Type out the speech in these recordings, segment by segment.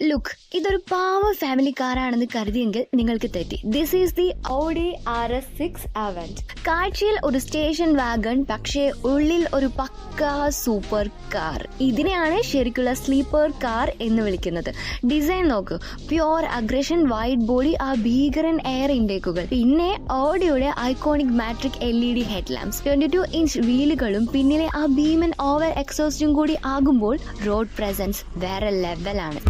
Look, ഇതൊരു പാവ family കാറാണെന്ന് കരുതിയെങ്കിൽ നിങ്ങൾക്ക് തെറ്റി. This is the Audi RS6 Avant. കാഴ്ചയിൽ ഒരു സ്റ്റേഷൻ വാഗൺ, പക്ഷേ ഉള്ളിൽ ഒരു പക്കാ സൂപ്പർ കാർ. ഇതിനെയാണ് ശരിക്കുള്ള സ്ലീപ്പർ കാർ എന്ന് വിളിക്കുന്നത്. ഡിസൈൻ നോക്ക്, പ്യോർ അഗ്രഷൻ, വൈഡ് ബോഡി, ആ ഭീകരൻ എയർ ഇൻടേക്കുകൾ, പിന്നെ ഓഡിയുടെ iconic matrix LED head lamps, 22 inch വീലുകളും പിന്നിലെ ആ ഭീമൻ ഓവർ എക്സോസ്റ്റും കൂടി ആകുമ്പോൾ റോഡ് പ്രസൻസ് വേറെ ലെവലാണ്.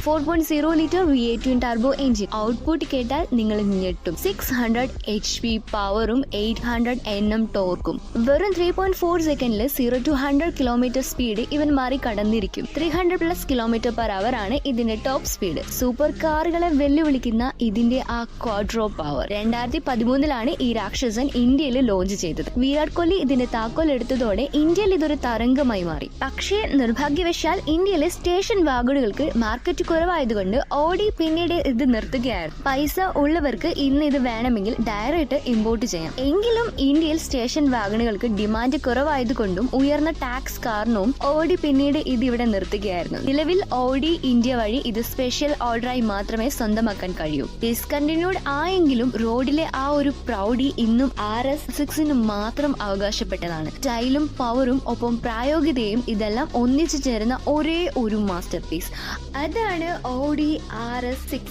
4.0 litre V8 twin turbo engine. Output കേട്ടാൽ നിങ്ങൾ ഞെട്ടും. 600 HP പവറും 800 Nm ടോർക്കും. വെറും 3.4 സെക്കൻഡിൽ 0 to 100 കിലോമീറ്റർ സ്പീഡ് ഇവൻ മറികടന്നിരിക്കും. 300+ km/h ആണ് ഇതിന്റെ ടോപ്പ് സ്പീഡ്. സൂപ്പർ കാറുകളെ വെല്ലുവിളിക്കുന്ന ഇതിന്റെ ആ ക്വാഡ്രോ പവർ. 2013 ഈ രാക്ഷസൻ ഇന്ത്യയിൽ ലോഞ്ച് ചെയ്തത്. വിരാട് കോഹ്ലി ഇതിന്റെ താക്കോൽ എടുത്തതോടെ ഇന്ത്യയിൽ ഇതൊരു തരംഗമായി മാറി. പക്ഷേ നിർഭാഗ്യവശാൽ ഇന്ത്യയിലെ സ്റ്റേഷൻ വാഗണുകൾക്ക് മാർക്കറ്റ് കുറവായതുകൊണ്ട് ഓഡി പിന്നീട് ഇത് നിർത്തുകയായിരുന്നു. പൈസ ഉള്ളവർക്ക് ഇന്ന് ഇത് വേണമെങ്കിൽ ഡയറക്റ്റ് ഇമ്പോർട്ട് ചെയ്യാം. എങ്കിലും ഇന്ത്യയിൽ സ്റ്റേഷൻ വാഗണുകൾക്ക് ഡിമാൻഡ് കുറവായതുകൊണ്ടും ഉയർന്ന ടാക്സ് കാരണവും ഓഡി പിന്നീട് ഇത് ഇവിടെ നിർത്തുകയായിരുന്നു. നിലവിൽ ഓഡി ഇന്ത്യ വഴി ഇത് സ്പെഷ്യൽ ഓർഡറായി മാത്രമേ സ്വന്തമാക്കാൻ കഴിയൂ. ഡിസ്കണ്ടിന്യൂഡ് ആയെങ്കിലും റോഡിലെ ആ ഒരു പ്രൗഢി ഇന്നും RS6 മാത്രം അവകാശപ്പെട്ടതാണ്. സ്റ്റൈലും പവറും ഒപ്പം പ്രായോഗികതയും ഇതെല്ലാം ഒന്നിച്ചു ചേരുന്ന ഒരേ ഒരു മാസ്റ്റർ പീസ്. അതാണ് ഓഡി RS6.